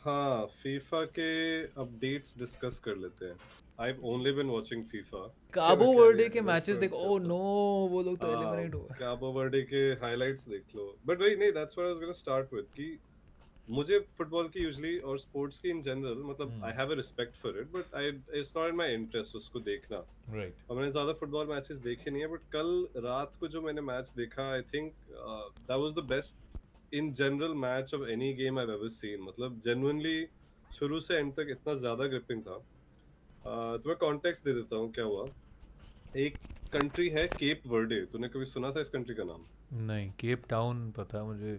हाँ, फीफा के updates discuss कर लेते हैं। I've only been watching FIFA काबो क्या वर्डे के इधर मैचेस तो देखो, ओ करता नो, हूँ। वो लोग तो हाँ, एलिमिनेट हुए। कैबो वर्डे के हाइलाइट्स देख लो। बट वही नहीं, that's what I was gonna start with कि मुझे फुटबॉल की यूजुअली और स्पोर्ट्स की इन जनरल मतलब I have a respect for it but I it's not in my interest उसको देखना। राइट। और मैंने ज्यादा फुटबॉल मैचेस देखे नहीं है बट कल रात को जो मैंने मैच देखा आई think that was the best in general match of any game I have ever seen. मतलब जेन्युइनली शुरू से एंड तक इतना ज्यादा ग्रिपिंग था। तुम्हें कॉन्टेक्स्ट दे देता हूँ क्या हुआ। एक कंट्री है केप वर्डे, तूने कभी सुना था इस कंट्री का नाम? नहीं, केप टाउन पता है मुझे।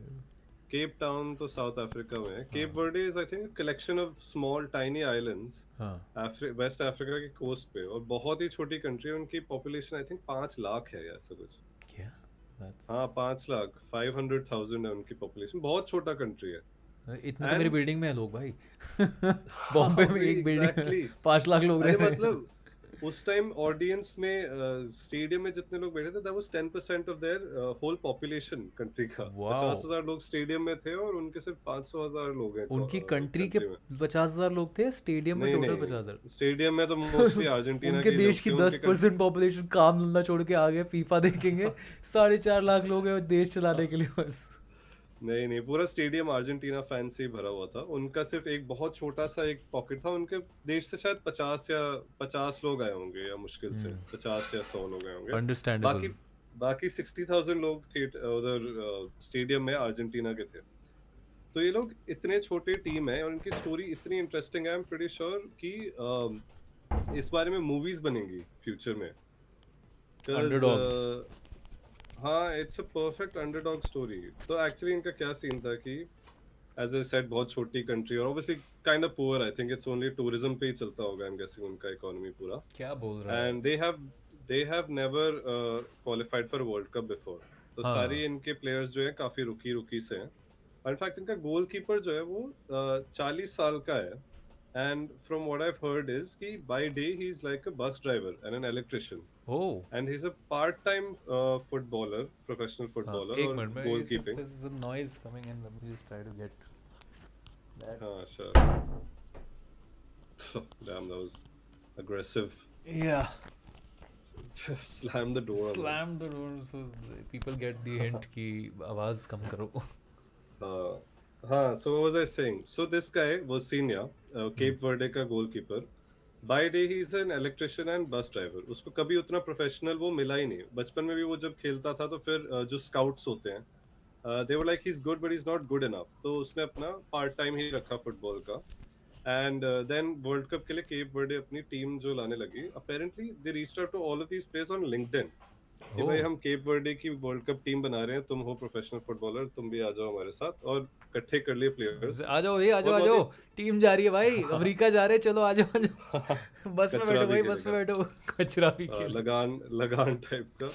केप टाउन तो साउथ अफ्रीका में है। केप हाँ। Verde is I think collection of small tiny islands हाँ। वेस्ट अफ्रीका की कोस्ट पे, और बहुत ही छोटी कंट्री है। उनकी पॉपुलेशन आई थिंक 5 लाख है या ऐसा कुछ। क्या? दैट्स हाँ, 5 लाख, 500,000 है उनकी पॉपुलेशन, बहुत छोटा कंट्री है। इतने तो मेरी एंड बिल्डिंग में है लोग भाई। हाँ बॉम्बे में वही एक बिल्डिंग में एग्जैक्टली 5 लाख लोग रह अरे रहे हैं। मतलब उस टाइम ऑडियंस में स्टेडियम में जितने लोग बैठे थे that was 10% of their whole population country का। वाओ। 50,000 लोग स्टेडियम में थे और उनके सिर्फ 500,000 लोग हैं उनकी कंट्री के कंट्री में। 50,000 लोग थे, स्टेडियम में नहीं टोटल नहीं, 50,000। स्टेडियम में तो मोस्टली अर्जेंटीना उनके के ही देश लोग की थे दस उनके परसेंट पॉपुलेशन काम धंधा छोड़ के आ गए फीफा देखेंगे। 4.5 लाख लोग हैं देश चलाने के लिए बस। नहीं नहीं, पूरा स्टेडियम अर्जेंटीना फैन से ही भरा हुआ था। उनका सिर्फ एक बहुत छोटा सा एक पॉकेट था। उनके देश से शायद 50 लोग आए होंगे, या मुश्किल से 50 या 100 लोग आए होंगे। अंडरस्टैंडेबल। बाकी बाकी 60,000 लोग थे उधर स्टेडियम में अर्जेंटीना के थे। तो ये लोग इतने छोटे टीम है और इनकी स्टोरी इतनी इंटरेस्टिंग है। आई एम प्रीटी श्योर कि इस बारे में मूवीज बनेंगी फ्यूचर में। Because underdogs. हाँ, it's a perfect underdog story. तो एक्चुअली इनका क्या सीन था कि एज आई सेड बहुत छोटी कंट्री और obviously kind of poor. I think it's only tourism पे ही चलता होगा, आई एम गेसिंग उनका इकोनॉमी पूरा। क्या बोल रहा है? And they have never qualified for world cup before. तो सारी हाँ। इनके प्लेयर्स जो है काफी रुकी रुकी से हैं। इनफैक्ट इनका गोलकीपर जो है वो 40 साल का है। And from what I have heard is कि by day he is like a bus driver and an electrician. Oh. And he is a part time footballer, professional हाँ, फुटबॉलर एक और मिनट में, goalkeeping. this is some noise coming in, let me just try to get that. हाँ sure. Damn, that was aggressive. Yeah. Slam the door on them. Slam the door so people get the hint कि आवाज कम करो। Uh, हाँ, so what was I saying? So this guy was senior, Cape Verde का goalkeeper. By day he is an electrician and bus driver. उसको कभी उतना professional वो मिला ही नहीं। बचपन में भी वो जब खेलता था तो फिर जो स्काउट्स होते हैं they were like he's good but he's not good enough, तो उसने अपना पार्ट टाइम ही रखा फुटबॉल का। एंड देन वर्ल्ड कप के लिए केप वर्डे अपनी टीम जो लाने लगी, apparently they reached out to all of these players on LinkedIn कि भाई ओह। हम केप वर्डे की वर्ल्ड कप टीम बना रहे हैं, तुम हो प्रोफेशनल फुटबॉलर, तुम भी आ जाओ हमारे साथ। और इकट्ठे कर लिए प्लेयर्स। आ जाओ, ये आ जाओ और आ बहुत जाओ, ही टीम जा रही है भाई, अमेरिका जा रहे हैं, चलो आ जाओ आ जाओ। बस में कचरा बैठो भी भाई, बस में खेलेगा। बैठो। कचरा भी खेल। लगान लगान टाइप का।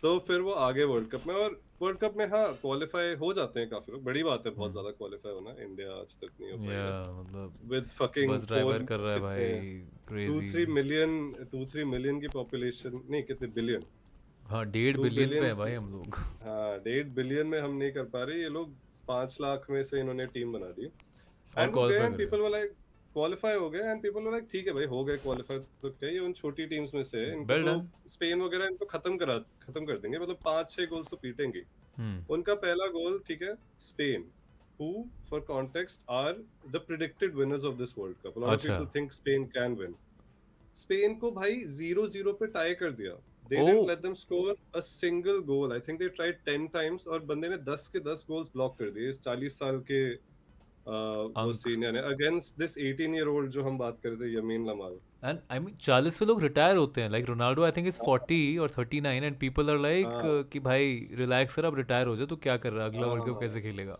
तो फिर वो आगे वर्ल्ड कप में, और वर्ल्ड कप में हाँ क्वालिफाई हो जाते हैं काफी लोग। बड़ी बात है बहुत ज्यादा क्वालिफाई होना, इंडिया आज तक नहीं हो पाई या है। मतलब with fucking bus four driver कर रहा है कितने भाई। Too crazy. Three million 2-3 million की पॉपुलेशन, नहीं कितने बिलियन, हाँ, 1.5 बिलियन पे 2 बिलियन है भाई की। हम लोग। हाँ, 1.5 बिलियन में हम नहीं कर पा रहे। ये लोग 5 लाख में से इन्होंने टीम बना दी। और एंड वो गए क्वालिफाई एंड कर गए। पीपल वर लाइक क्वालिफाई हो गए। एंड पीपल वर लाइक ठीक है भाई, हो गए क्वालिफाई तो क्या, ये उन छोटी टीम्स में से है, इनको वेल तो डन। स्पेन वगैरह इनको खत्म कर देंगे। मतलब 5-6 गोल्स तो पीटेंगे। हम्म। उनका पहला गोल ठीक है, Spain, who for context are the predicted winners of this world cup. A lot of अच्छा। people think Spain can win. Spain को भाई 0-0 पे टाई कर दिया। They O. didn't let them score a single goal. I think they tried 10 times और बंदे ने 10 के 10 गोल्स ब्लॉक कर दिए इस 40 साल के वो अंक। सीनियर है अगेंस्ट दिस 18-year-old जो हम बात कर रहे थे, यमीन लमाल। एंड आई मीन 40 पे लोग रिटायर होते हैं, like Ronaldo I think is 40 और 39, एंड पीपल आर लाइक हाँ कि भाई रिलैक्स कर, अब रिटायर हो जा, तो क्या कर रहा है, अगला वर्ल्ड कप कैसे हाँ, खेलेगा?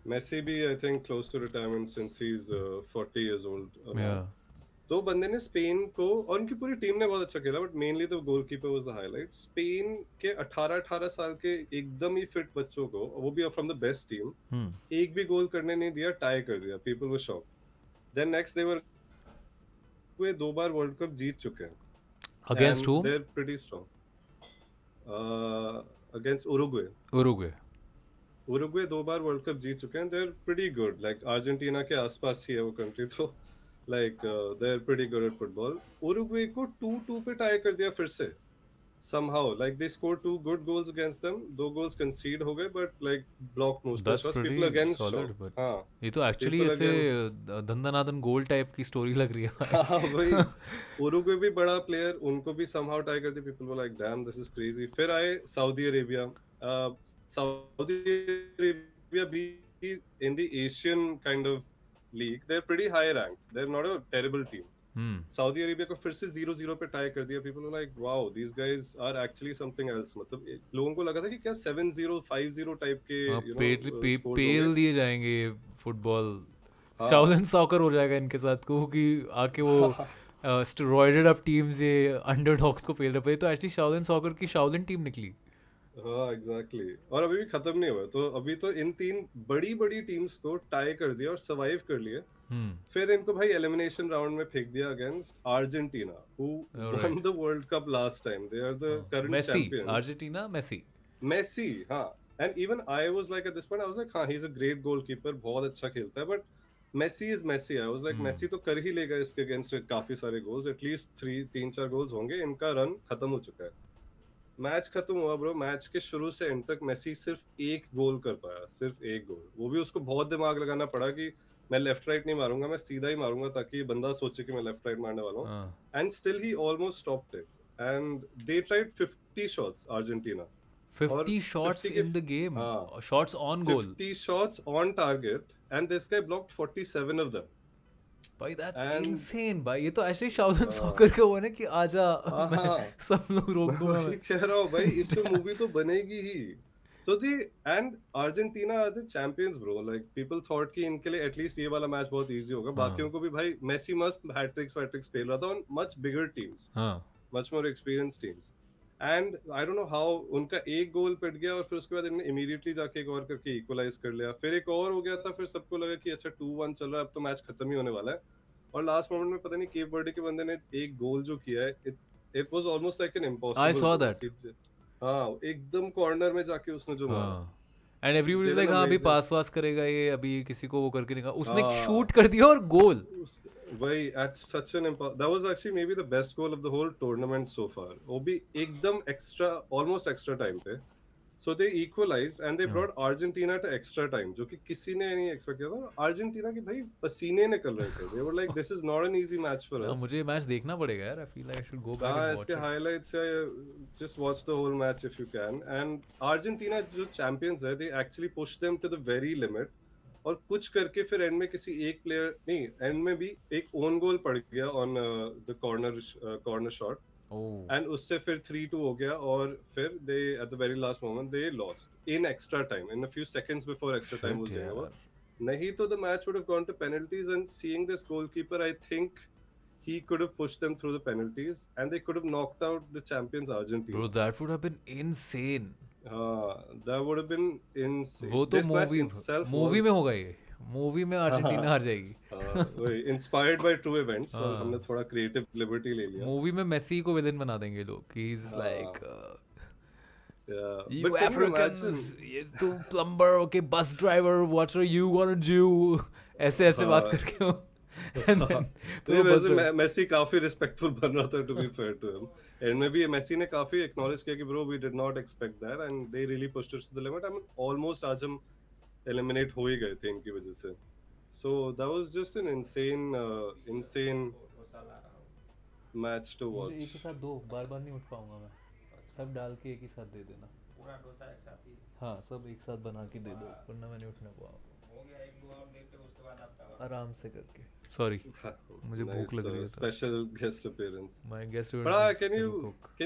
मेसी भी I think close to retirement since he is 40 years old या। now. तो बंदे ने स्पेन को, और उनकी पूरी टीम ने बहुत अच्छा खेला बट मेनली तो goalkeeper was the highlight. Spain के 18-18 साल के एकदम ही फिट बच्चों को, वो भी from the best team, hmm. एक भी गोल करने नहीं दिया, टाई कर दिया। People were shocked. Then next they were, वे 2 बार वर्ल्ड कप जीत चुके हैं against and home? They are pretty strong. Against Uruguay. Uruguay. Uruguay 2 बार वर्ल्ड कप जीत चुके हैं, they are pretty good, like Argentina के आसपास ही है वो कंट्री, तो like they are pretty good eight football. Uruguay को 2-2 पे टाई कर दिया फिर से somehow, like they scored 2 good goals against them, 2 goals concede हो गए, but like blocked most of the that's shots, pretty people against solid, shot, but हाँ ये तो एक्चुअली people ऐसे again, धंधनादन गोल टाइप की स्टोरी लग रही है हाँ वही, भाई उरुग्वे भी बड़ा प्लेयर, उनको भी somehow tie कर दी, people were like damn this is crazy। फिर आए सऊदी अरेबिया, सऊदी अरेबिया भी in the Asian kind of league, they're pretty high ranked, they're not a terrible team। Saudi Arabia को फिर से 0-0 पे टाई कर दिया, people like wow these guys are actually something else, मतलब लोगों को लगा था कि क्या 7-0 5-0 टाइप के यू नो स्कोर्स पेल होंगे, दिए जाएंगे फुटबॉल, हाँ शाओलिन सॉकर हो जाएगा इनके साथ, क्योंकि आके वो स्टेरॉइडेड अप टीम्स ये अंडरडॉग्स को पेल रहे, तो एक्चुअली शाओलिन सॉकर की शाओलिन टीम निकली। हाँ एग्जैक्टली, और अभी भी खत्म नहीं हुआ, तो अभी तो इन 3 बड़ी टीम्स को टाई कर दिया और सर्वाइव कर लिए। फिर इनको भाई एलिमिनेशन राउंड में फेंक दिया against Argentina, who won the world cup last time, they are the current Messi, champions, Argentina, Messi, Messi, हाँ। And even I was like at this point I was like हाँ he is a great goalkeeper, बहुत अच्छा खेलता है, but Messi is Messi, I was like Messi तो कर ही लेगा इसके अगेंस्ट काफी सारे गोल्स, एटलीस्ट 3-4 गोल्स होंगे, इनका रन खत्म हो चुका है। मैच खत्म हुआ ब्रो, मैच के शुरू से एंड तक मेसी सिर्फ एक गोल कर पाया, सिर्फ एक गोल, वो भी उसको बहुत दिमाग लगाना पड़ा कि मैं लेफ्ट राइट नहीं मारूंगा, मैं सीधा ही मारूंगा ताकि ये बंदा सोचे कि मैं लेफ्ट राइट मारने वाला हूँ, and still he almost stopped it, and they tried 50 shots Argentina, 50 shots in the game, shots on goal, 50 shots on target, and this guy blocked 47 of them। भाई दैट्स And इनसेन भाई, ये तो actually Shaolin soccer का वो है ना कि आजा मैं हाँ सब लोग रोक मैं दूंगा वही मैं। कह रहा हूँ भाई, इस पे मूवी तो बनेगी ही। तो the and Argentina are the champions bro, like people thought कि इनके लिए एटलीस्ट ये वाला मैच बहुत इजी होगा, बाकियों को भी भाई मेसी मस्त हैट्रिक्स वैट्रिक्स खेल रहा था on much bigger teams, much more experience teams, and I don't know how उनका एक गोल पिट गया और फिर उसके बाद इन्होंने इमीडिएटली जाके एक और करके इक्वलाइज कर लिया, फिर एक और हो गया था, फिर सबको लगा कि अच्छा 2-1 चल रहा है, अब तो मैच खत्म ही होने वाला है, और लास्ट मोमेंट में पता नहीं केप वर्डे के बंदे ने एक गोल जो किया है, it was almost like an impossible, I saw that, हाँ एकदम कॉर्नर में जाके उसने जो मारा, एंड एवरीबॉडी इज लाइक हाँ अभी पास वास करेगा ये, अभी किसी को वो करके निकाल, उसने शूट कर दिया और गोल, वही at such an that was actually may be the best goal of the whole tournament so far, वो भी एकदम एक्स्ट्रा, ऑलमोस्ट एक्स्ट्रा टाइम पे, so they equalized and they brought Argentina to extra time, जो कि किसी ने नहीं expect किया था, अर्जेंटीना के भाई पसीने निकल रहे थे, they were like this is not an easy match for us। मुझे मैच देखना पड़ेगा यार, I feel like I should go back and watch इसके it। highlights या just watch the whole match if you can, and Argentina जो champions है, they actually pushed them to the very limit, और कुछ करके फिर एंड में किसी एक प्लेयर नहीं, एंड में भी एक ओन गोल पड़ गया on the corner shot, and उससे फिर 3-2 हो गया, और फिर they at the very last moment they lost in extra time, in a few seconds before extra time was over, नहीं तो the match would have gone to penalties, and seeing this goalkeeper I think he could have pushed them through the penalties and they could have knocked out the champions Argentina. Bro, that would have been insane. That would have been insane. वो तो movie में होगा, ये movie में Argentina हार जाएगी। वही inspired by true events, और हमने थोड़ा क्रिएटिव लिबर्टी ले लिया। मूवी में मेसी को विलेन बना देंगे लोग कि he is like you Africans, तू plumber, okay bus driver, what are you gonna do, ऐसे ऐसे बात करके वैसे मेसी काफी रिस्पेक्टफुल बन रहा था, to be fair to him, end में भी मेसी ने काफी एक्नॉलेज किया कि bro we did not expect that and they really pushed us to the limit, I mean almost आज हम एलिमिनेट हो ही गए थे इनकी वजह से, so that was just an insane match to watch. एक ही साथ दो बार नहीं उठ पाऊंगा मैं, सब डाल के एक ही साथ दे देना, पूरा डोसा एक साथ ही, हाँ सब एक साथ बना के दे दो, वरना मैं नहीं उठने पाऊंगा। हो गया, एक दो और देखते उसके बाद आपका आराम से करके। सॉरी मुझे भूख लग रही है, special guest appearance, my guest can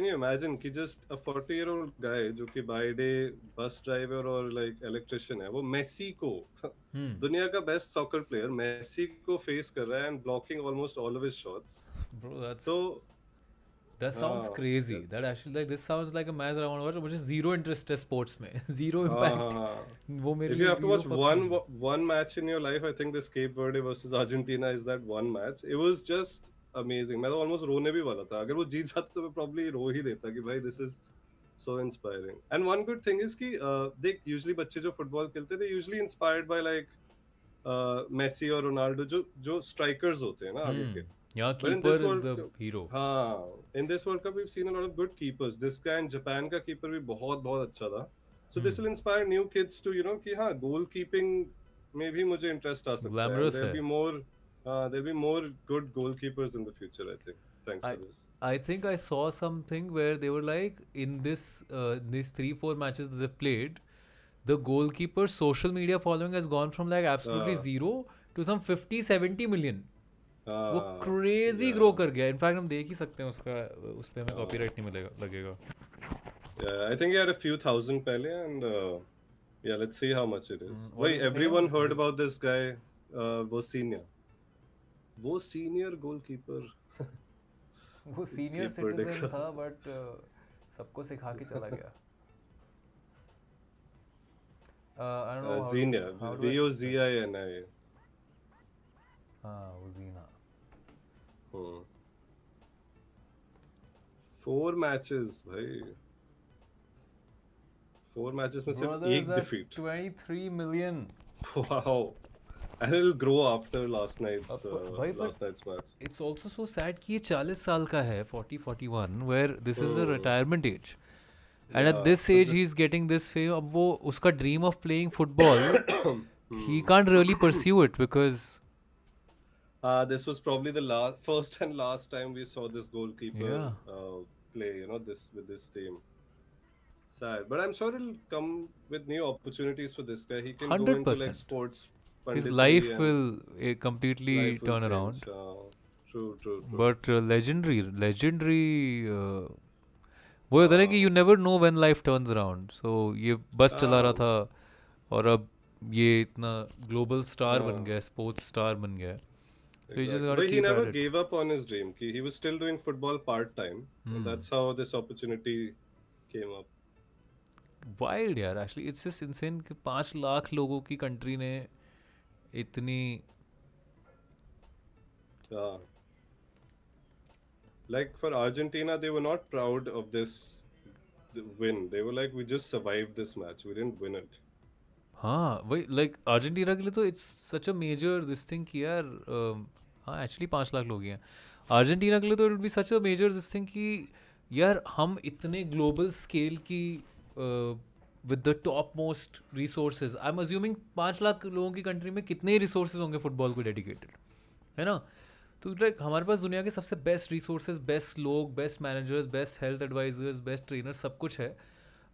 you imagine कि जस्ट अ 40-year-old गाय जो कि बाय डे बस ड्राइवर और लाइक इलेक्ट्रिशियन है, वो मेसी को दुनिया का बेस्ट सॉकर प्लेयर मेसी को फेस कर रहा है and blocking almost all of his shots, bro that's so that sounds crazy, that actually like this sounds like a match I want to watch, मुझे zero interest है sports में, zero impact वो मेरे if you have to watch one match in your life, I think this Cape Verde versus Argentina is that one match. It was just amazing, मैं तो almost रोने भी वाला था, अगर वो जीत जाता तो मैं probably रो ही देता कि भाई this is so inspiring. And one good thing is कि they usually बच्चे जो फुटबॉल खेलते हैं they usually inspired by like Messi और रोनाल्डो जो स्ट्राइकर्स होते हैं ना आगे के. Yeah, But in this keeper is World the Cup, hero. हाँ, in this World Cup we've seen a lot of good keepers. This guy in Japan का keeper भी बहुत बहुत अच्छा था. So this will inspire new kids to कि हाँ goalkeeping में भी मुझे interest आ सकता है. Glamorous And है. there'll be more good goalkeepers in the future, I think, thanks to this. I think I saw something where they were like in these 3-4 matches that they've played, the goalkeeper's social media following has gone from like absolutely zero to some 50-70 million. वो crazy grow कर गया. In fact हम देख ही सकते हैं उसका उस पे हमें copyright नहीं मिलेगा लगेगा. Yeah, I think he had a few thousand पहले and yeah, let's see how much it is. what Wait, is his everyone name? heard about this guy, वो senior goalkeeper. वो senior Keeper citizen देखा. था but सबको सिखा के चला गया. I don't know how Xenia, how do I Vozina. हाँ वो Xena. 4 matches भाई. 4 matches में सिर्फ Brother एक is at defeat. 23 million. Wow. And it'll grow after last night's भाई, but last night's match. It's also so sad कि ये 40 साल का है 40-41 where this is the retirement age and at Yeah, this so age he's getting this fame. अब वो उसका dream of playing football he can't really pursue it because This was probably the first and last time we saw this goalkeeper play, with this team. Sad, but I'm sure it'll come with new opportunities for this guy. He can go into 100%. like sports. his punditry life and will completely life will turn change. around. True. But legendary वो होता है ना कि you never know when life turns around. So ये बस चला रहा था और अब ये इतना global star बन गया, sports star बन गया. So you just gotta But he keep never at it. gave up on his dream. He was still doing football part time. And that's how this opportunity came up. Wild यार, actually it's just insane कि 5 लाख लोगों की country ने इतनी Yeah. Like for Argentina, they were not proud of this win. They were like, we just survived this match. We didn't win it. हाँ वही like Argentina के लिए तो it's such a major this thing कि यार हाँ actually 5 lakh लोग ही हैं. अर्जेंटीना के लिए तो it will be such a major this thing कि यार हम इतने global scale की with the top most resources. I'm assuming 5 lakh लोगों की country में कितने resources होंगे football को dedicated, है ना? तो like हमारे पास दुनिया के सबसे best resources, best लोग, best managers, best health advisors, best trainers सब कुछ है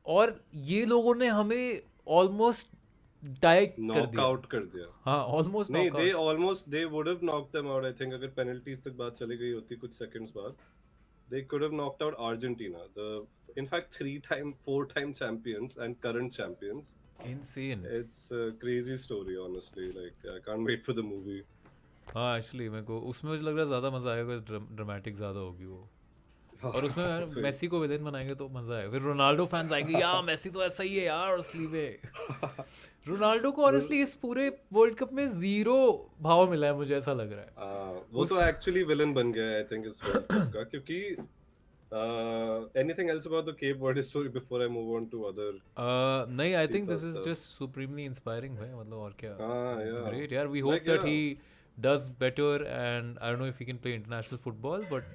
और ये लोगों ने हमें almost die कर Knock दिया. out कर दिया. हाँ almost नहीं, knock out. they would have knocked them out. I think अगर penalties तक बात चली गई होती कुछ seconds बाद, they could have knocked out Argentina. In fact, 4-time champions and current champions. Insane. It's a crazy story, honestly. Like I can't wait for the movie. हाँ actually मेरे को उसमें मुझे लग रहा है ज़्यादा मज़ा आएगा, ड्रामेटिक ज़्यादा होगी वो. और उसमें मेसी को विलेन बनाएंगे तो मज़ा आएगा. फिर रोनाल्डो फैंस आएंगे यार मेसी तो ऐसा ही है यार असली में. रोनाल्डो को ऑनेस्टली इस पूरे वर्ल्ड कप में 0 भाव मिला है मुझे ऐसा लग रहा है. वो तो एक्चुअली विलन बन गया है आई थिंक इस वर्ल्ड कप का क्योंकि anything else about the Cape Verde story before I move on to other नहीं I think FIFA this is stuff. Just supremely inspiring भाई. मतलब और क्या. It's yeah. great यार. We hope Like, that yeah. he does better and I don't know if he can play international football but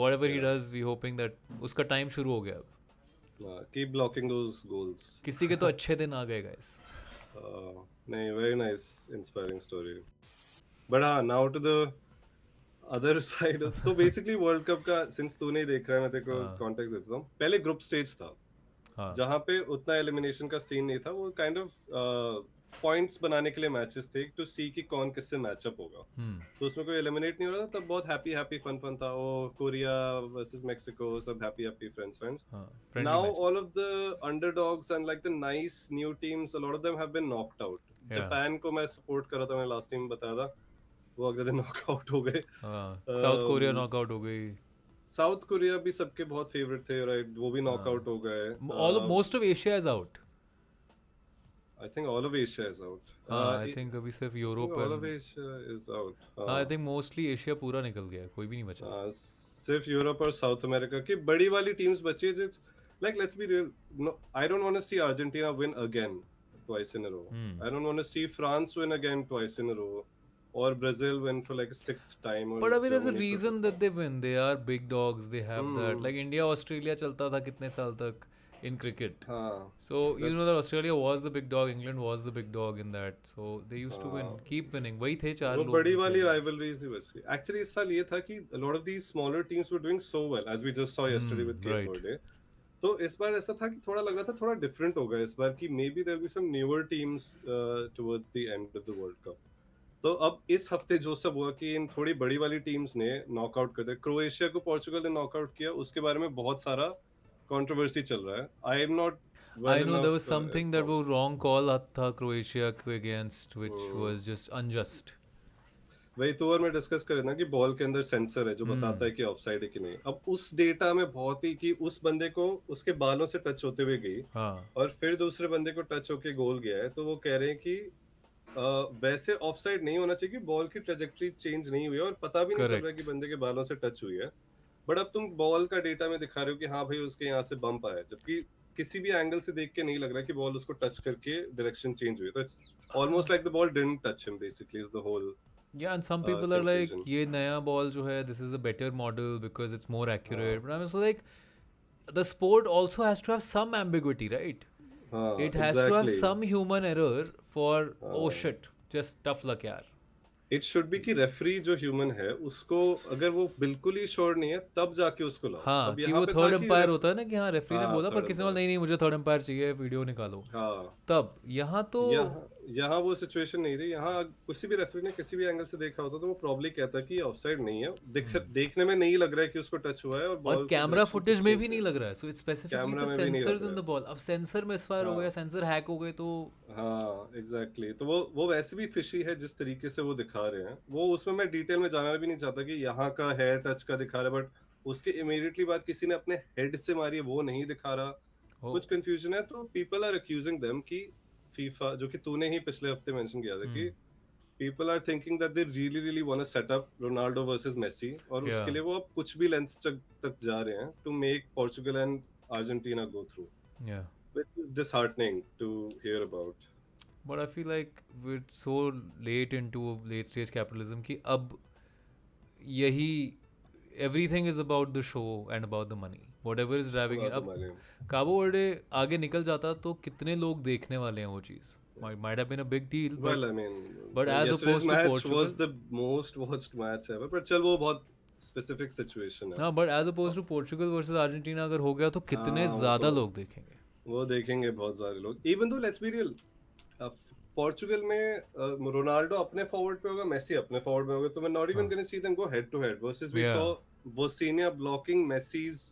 whatever he does we hoping that उसका time शुरू हो गया अब. keep blocking those goals. किसी के तो अच्छे दिन आ गए guys. नहीं, very nice inspiring story. But now to the other side of तो basically वर्ल्ड कप का since तू नहीं देख रहा है मैं तेरे को context देता हूँ. पहले ग्रुप स्टेज था हाँ जहाँ पे उतना एलिमिनेशन का सीन नहीं था. वो काइंड ऑफ पॉइंट्स बनाने के लिए मैचेस थे टू सी कि कौन किससे मैचअप होगा. तो उसमें कोई एलिमिनेट नहीं हो रहा था तब. बहुत हैप्पी फन था. वो कोरिया वर्सेस मेक्सिको सब हैप्पी फ्रेंड्स. हाँ friendly Now match. all of the underdogs and like the nice new teams, a lot of them have been knocked out. Yeah. Japan को मैं सपोर्ट कर रहा था, मैंने लास्ट टाइम बताया था. वो अगले दिन नॉकआउट हो गए. हाँ साउथ कोरिया नॉकआउट हो गई. साउथ कोरिया भी सबके बहुत फेवरेट थे राइट. वो भी नॉकआउट हो गए. Most of Asia is out. I think all of Asia is out. हाँ I think अभी सिर्फ Europe all of and Asia is out. हाँ I think mostly Asia पूरा निकल गया है. कोई भी नहीं बचा. सिर्फ यूरोप और साउथ अमेरिका की बड़ी वाली टीम्स बची है Like, let's be real. No, I don't want to see Argentina win again twice in a row. I don't want to see France win again twice in a row, or Brazil win for like a sixth time, or But अभी there's a Germany for reason that they win. They are big dogs. They have that. Hmm. Like India, Australia चलता था कितने साल तक in cricket. हाँ. So you know that Australia was the big dog, England was the big dog in that. So they used to win, keep winning. वही थे चार वो लोग. बड़ी जो वाली खेले. rivalries ही बस. Actually इस साल ये था कि a lot of these smaller teams were doing so well, as we just saw yesterday with Cape right. Verde. तो इस बार ऐसा था कि थोड़ा लगा था थोड़ा डिफरेंट होगा इस बार कि maybe there will be some newer teams towards the end of the World Cup. तो अब इस हफ्ते जो सब हुआ कि इन थोड़ी बड़ी वाली टीम्स ने नॉकआउट कर दिया. क्रोएशिया को पोर्चुगल ने नॉकआउट किया, उसके बारे में बहुत सारा कंट्रोवर्सी चल रहा है. I am not I know there was something that was wrong call था Croatia के against, which was just unjust. वही तो और मैं डिस्कस कर रहा था कि बॉल के अंदर सेंसर है जो बताता है कि ऑफसाइड है कि नहीं. अब उस डेटा में बहुत ही कि उस बंदे को उसके बालों से टच होते हुए गई और फिर दूसरे बंदे को टच होके गोल गया है, तो वो कह रहे हैं कि वैसे ऑफसाइड नहीं होना चाहिए कि बॉल की ट्रेजेक्टरी चेंज नहीं हुई है और पता भी नहीं चल रहा कि बंदे के बालों से टच हुई है. बट अब तुम बॉल का डेटा में दिखा रहे हो कि हाँ भाई उसके यहाँ से बम्प आया, जबकि किसी भी एंगल से देख के नहीं लग रहा कि बॉल उसको टच करके डायरेक्शन चेंज हुई. तो it's almost like the ball didn't touch him basically is the whole. Yeah, and some people are like, ये नया ball जो है, this is a better model because it's more accurate. But I'm also like, the sport also has to have some ambiguity, right? It has to have some human error for, oh shit, just tough luck यार. It should be कि referee जो human है उसको अगर वो बिल्कुल ही sure नहीं है तब जाके उसको लाओ. हाँ, कि वो थर्ड एम्पायर होता है ना कि हाँ रेफरी ने बोला पर किसी ने नहीं मुझे थर्ड एम्पायर चाहिए, वीडियो निकालो. हाँ, तब यहाँ तो यहाँ वो सिचुएशन नहीं थी. यहाँ किसी भी रेफरी ने किसी भी एंगल से देखा होता तो वो प्रॉब्ली कहता कि ऑफसाइड नहीं है. देखने में नहीं लग रहा है कि उसको टच हुआ है और कैमरा फुटेज में भी नहीं लग रहा है. So it's specifically the sensors in the ball. अब सेंसर मिसफायर हो गया, सेंसर हैक हो गए तो हाँ एग्जैक्टली. तो वो वैसे भी फिशी है जिस तरीके से वो दिखा रहे हैं. वो उसमें मैं डिटेल में जाना भी नहीं चाहता कि यहाँ का हेयर टच का दिखा रहा है, बट उसके इमीडिएटली बाद किसी ने अपने हेड से मारी है वो नहीं दिखा रहा. कुछ कंफ्यूजन है. तो पीपल आर अक्यूजिंग देम कि फीफा, जो कि तूने ही पिछले हफ्ते मेंशन किया था कि people are thinking that they really want to set up Ronaldo versus Messi, और उसके लिए वो अब कुछ भी लेंथ तक जा रहे हैं to make Portugal and Argentina go through. Which is disheartening to hear about. But I feel like we're so late into late stage capitalism कि अब यही everything is about the show and about the money. Whatever is driving it. अब काबो Verde आगे निकल जाता तो कितने लोग देखने वाले हैं वो चीज़. Might have been a big deal. Well, I mean, but as opposed to Portugal, was the most watched match ever. But चल वो बहुत specific situation है. हाँ, but as opposed to Portugal versus Argentina अगर हो गया तो कितने ज़्यादा लोग देखेंगे. वो देखेंगे बहुत सारे लोग. Even though let's be real, Portugal में रोनाल्डो अपने फॉरवर्ड पे होगा, मेसी अपने फॉरवर्ड में होगा, तो मैं not even gonna see them go head to head versus we saw वोसिनिया ब्लॉकिंग मेसीज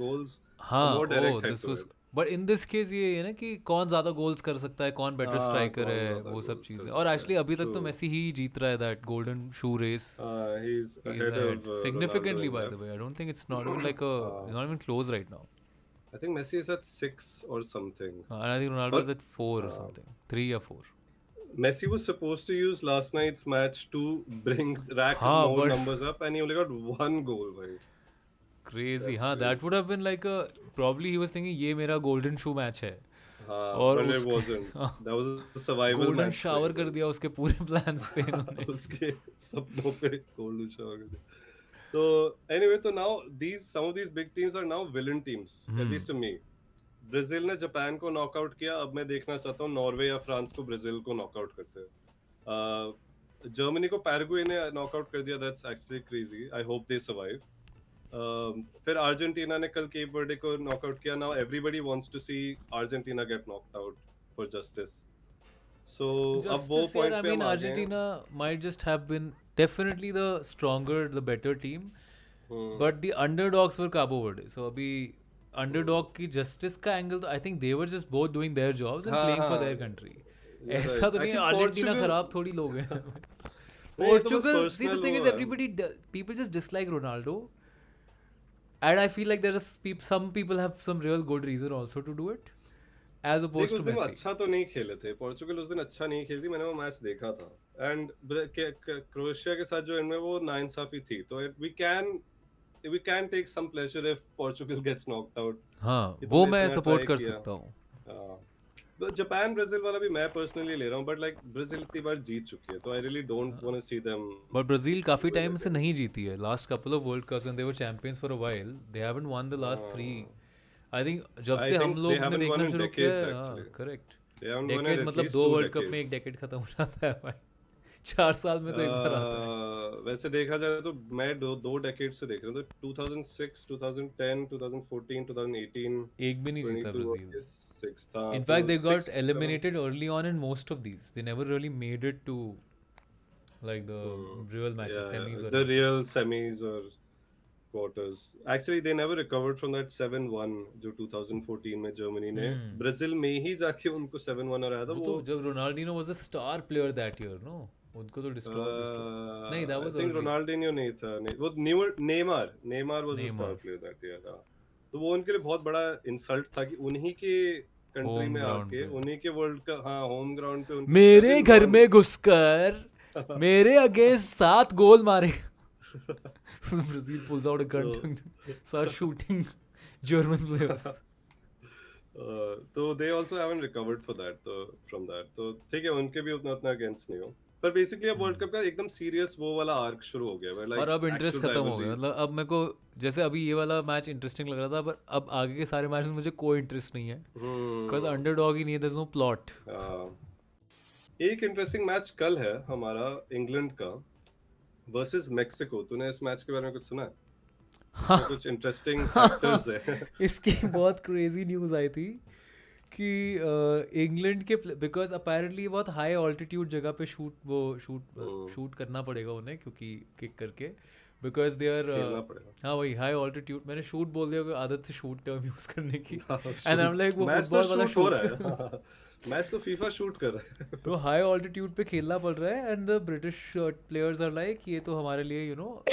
गोल्स. हाँ, this was. But in this case ये है ना कि कौन ज्यादा गोल्स कर सकता है, कौन बेटर स्ट्राइकर है, वो सब चीजें. और एक्चुअली अभी तक तो मेसी ही जीत रहा है that golden shoe race. He is ahead of significantly by the way. I don't think it's not even like it's not even close right now. I think Messi is at 6 or something. And I think Ronaldo is at 4 or something. 3 or 4. Messi was supposed to use last night's match to rack more numbers up, and he only got 1 goal. Right? Crazy. हाँ, that would have been like a probably he was thinking ये मेरा golden shoe match है. हाँ, और it wasn't. That was a survival golden match. shower कर दिया उसके पूरे plans पे इन्होंने. उसके सपनों पे golden shower कर दिया. So anyway, so now some of these big teams are now villain teams, at least to me. Brazil ने जापान को नॉकआउट किया. अब मैं देखना चाहता हूँ नॉर्वे या फ्रांस को ब्राजील को नॉकआउट करते हैं. जर्मनी को पैराग्वे ने नॉकआउट कर दिया. That's actually crazy. I hope they survive. फिर अर्जेंटीना ने कल केप वर्डे को नॉकआउट किया. Now everybody wants to see Argentina get knocked out for justice. So अब वो पॉइंट पे हम आ गए. Argentina might just have been definitely the stronger, the better team, but the underdogs were Cabo Verde. So अभी underdog की justice का angle तो I think they were just both doing their jobs and playing for their country. ऐसा तो नहीं Argentina खराब थोड़ी लोग हैं. Portugal, see the thing is everybody people just dislike Ronaldo, and I feel like there is some people have some real good reason also to do it. As opposed to Messi. अच्छा तो नहीं खेले थे Portugal उस दिन. अच्छा नहीं खेली थी. मैंने वो मैच देखा था. एंड क्रोएशिया के साथ जो इनमें वो नाइंसाफी थी. तो we can we can take some pleasure if Portugal gets knocked out. हाँ कि वो तुमने मैं इतना सपोर्ट try कर किया। सकता हूँ। जापान ब्राजील वाला भी मैं पर्सनली ले रहा हूँ, बट लाइक ब्राजील इतनी बार जीत चुकी है, तो I really don't want to see them but Brazil काफी win टाइम से again. नहीं जीती है। Last couple of world cups and they were champions for a while, they haven't won the last 3। I think जब I से हम think they लोग ने haven't won देखना in शुरू किया decades है, हाँ actually. Correct. They haven't won in decades at मतलब least 2 2 वर्ल्ड कप में एक decades. डेकेड खत्म हो जाता है भाई। 4 साल में तो एक बार आता है। वैसे देखा जाए तो मैं दो डेकेड से देख रहा हूँ, तो 2006, 2010, 2014, 2018, एक भी नहीं जीता 22 ब्राजील। और 6 था, In तो fact, they got 6 eliminated early on in most of these. They never really made it to like the real matches, semis or the real semis or quarters. Actually, they never recovered from that 7-1 जो 2014 में Germany ने Brazil में ही जाके उनको 7-1 हराया था। वो तो जब Ronaldinho was a star player that year, no? उनको तो destroy नहीं, that was I think early. Ronaldinho नहीं था, नहीं वो Neymar was a star player that year। तो वो उनके लिए बहुत बड़ा इंसल्ट था कि उन्हीं के कंट्री में आके उन्हीं के वर्ल्ड का, हाँ, होम ग्राउंड पे मेरे घर में घुसकर मेरे अगेंस्ट 7 गोल मारे। Brazil pulls out a gun and starts shooting German players. तो they also haven't recovered for that, तो from that, तो ठीक है, उनके भी उतना अगेंस्ट नहीं हो, पर बेसिकली अब वर्ल्ड कप का एकदम सीरियस वो वाला आर्क शुरू हो गया है, like और अब इंटरेस्ट खत्म हो गया। मतलब अब मेरे को जैसे अभी ये वाला मैच इंटरेस्टिंग लग रहा था, पर अब आगे के सारे मैच में मुझे कोई इंटरेस्ट नहीं है, बिकॉज अंडरडॉग ही नहीं है, देयर इज नो प्लॉट। एक इंटरेस्टिंग मैच कल है हमारा इंग्लैंड का वर्सेस मेक्सिको। तूने इस मैच के बारे में कुछ सुना है? हाँ, कुछ इंटरेस्टिंग फैक्टर्स है। इसकी बहुत क्रेजी न्यूज़ आई थी कि इंग्लैंड के, बिकॉज अपेरेंटली बहुत हाई ऑल्टीट्यूड जगह पे शूट करना पड़ेगा उन्हें, क्योंकि किक करके, बिकॉज दे आर, हाँ वही हाई ऑल्टीट्यूड, मैंने शूट बोल दिया, आदत से शूट टर्म यूज करने की, एंड आई एम लाइक वो फुटबॉल वाला शूट हो रहा है, मैच तो फीफा शूट कर रहा है, तो हाई ऑल्टीट्यूड पे खेलना पड़ रहा है, and the British players are like ये तो हमारे लिए you know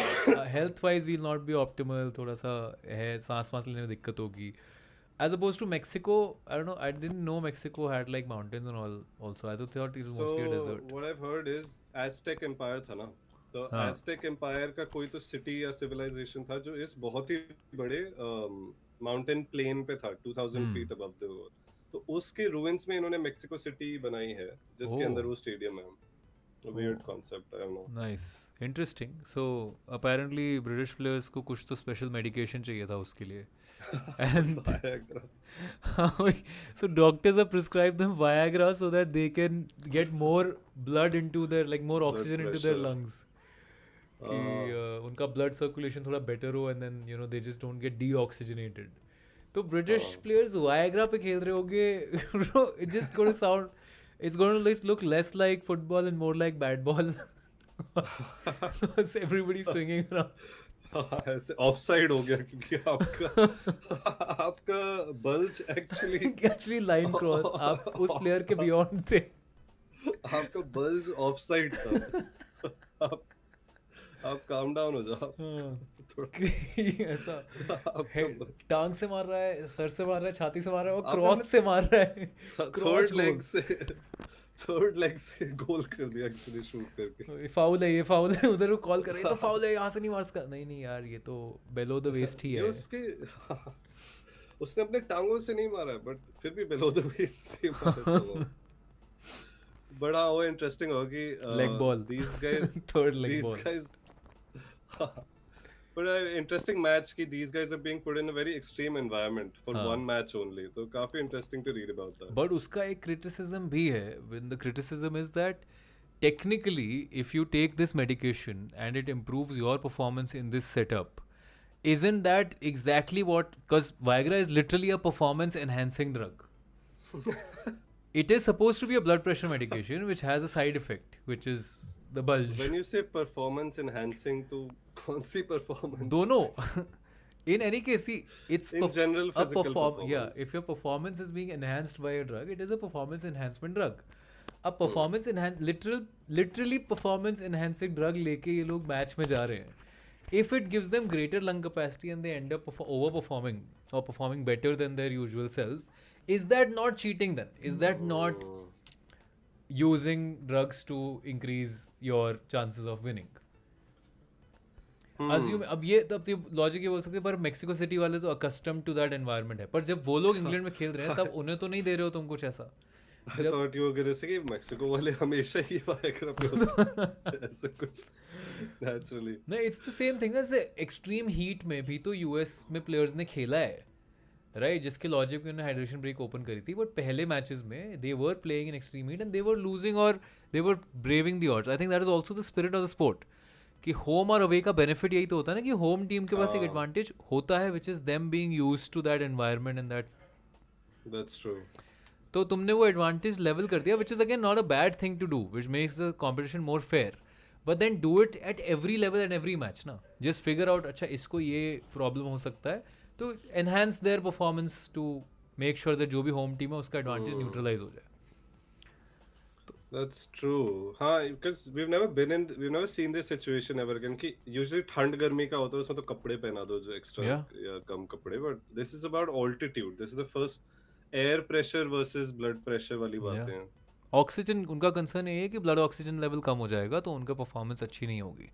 health wise will not be optimal, थोड़ा सा है, सांस लेने में दिक्कत होगी, as opposed to Mexico. I don't know, I didn't know Mexico had like mountains and all also. I thought it was mostly a desert. What I've heard is Aztec Empire था ना, तो Aztec Empire का कोई तो city या civilisation था जो इस बहुत ही बड़े माउंटेन प्लेन पे था 2000 फीट अबव द अर्थ, तो उसके रूइंस में इन्होंने मेक्सिको सिटी बनाई है, जिसके अंदर वो स्टेडियम है। A weird concept, I don't know. Nice, interesting. So apparently British players को कुछ तो special medication चाहिए था उसके लिए, and Viagra. so doctors have prescribed them Viagra so that they can get more blood into their, like more oxygen into their lungs. कि उनका blood circulation थोड़ा better हो, and then you know they just don't get deoxygenated. तो British players Viagra पे खेल रहे होंगे, it just going to sound, it's going to look less like football and more like bat ball. Everybody swinging around. ऐसे offside हो गया क्योंकि आपका बल्ज एक्चुअली लाइन क्रॉस, आप उस प्लेयर के बियॉन्ड थे, आपका बल्ज ऑफसाइड था। आप काम डाउन हो जाओ ऐसा टांग से मार रहा है, सर से मार रहा है, छाती से मार रहा है, और क्रॉस से मार रहा है, थर्ड लेग से गोल कर दिया एक्चुअली शूट करके। फाउल है, ये फाउल है, उधर वो कॉल कर रहे हैं तो फाउल है, यहाँ से नहीं मार सकता, नहीं यार ये तो बेलो द वेस्ट ही है। उसने अपने टांगों से नहीं मारा है, बट फिर भी बेलो द वेस्ट से मारा। बड़ा वो इंटरेस्टिंग होगी leg ball, these guys third leg ball, but an interesting match ki these guys are being put in a very extreme environment for one match only, तो काफी interesting to read about that. But उसका एक criticism भी है, when the criticism is that technically if you take this medication and it improves your performance in this setup, isn't that exactly what, because Viagra is literally a performance enhancing drug. It is supposed to be a blood pressure medication which has a side effect, which is the bulge. When you say performance enhancing, तो कौन सी performance? दोनों. In any case, see, it's in general physical performance. Yeah, if your performance is being enhanced by a drug, it is a performance enhancement drug. A performance literally performance enhancing drug लेके ये लोग match में जा रहे हैं. If it gives them greater lung capacity and they end up overperforming or performing better than their usual self, is that not cheating then? Is that not using drugs to increase your chances of winning? assume अब ये तब तो logic ये बोल सकते हैं पर Mexico city वाले तो अकस्टम टू दैट एनवायरनमेंट है, पर जब वो लोग इंग्लैंड में खेल रहे हैं तब उन्हें तो नहीं दे रहे हो तुम कुछ ऐसा I thought you were gonna say कि मेक्सिको वाले हमेशा ही वायग्रा पे होते हैं ऐसा कुछ naturally. नहीं, it's the same thing as extreme heat में भी तो यूएस में प्लेयर्स ने खेला है राइट, जिसके लॉजिक में उन्होंने हाइड्रेशन ब्रेक ओपन करी थी, बट पहले मैचेस में they were playing in extreme heat and they were losing और they were braving the odds. I think that is also the spirit of the sport कि home और away का benefit यही तो होता है ना कि होम टीम के पास एक एडवांटेज होता है which is them being used to that environment and that. That's true. तो तुमने वो एडवांटेज लेवल कर दिया which is again not a bad thing to do which makes the competition more fair, but then do it at every level and every match ना. Just figure out अच्छा इसको ये problem हो सकता है तो enhance their performance to make sure that जो भी होम टीम है उसका एडवांटेज न्यूट्रलाइज हो जाए. That's true. हाँ, because we've never seen this situation ever again कि usually ठंड गर्मी का होता है उसमें तो कपड़े पहना दो जो extra Yeah. या कम कपड़े, but this is about altitude. This is the first air pressure versus blood pressure वाली बातें हैं. ऑक्सीजन उनका कंसर्न ये है कि ब्लड ऑक्सीजन लेवल कम हो जाएगा तो उनका परफॉर्मेंस अच्छी नहीं होगी.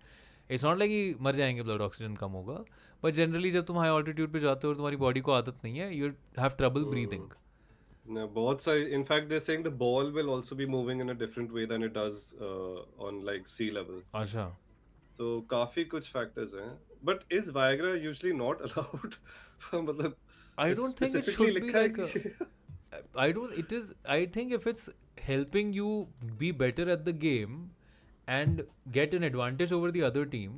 इट्स नॉट लाइक कि मर जाएंगे ब्लड ऑक्सीजन कम होगा, बट जनरली जब तुम हाई ऑल्टीट्यूड पे जाते हो और तुम्हारी बॉडी को आदत नहीं है you have trouble breathing. No, बहुत सारी in fact they're saying the ball will also be moving in a different way than it does on like sea level. अच्छा तो काफी कुछ factors हैं. But is Viagra usually not allowed? मतलब I don't think it specifically should be लिखा है like कि I don't it is I think if it's helping you be better at the game and get an advantage over the other team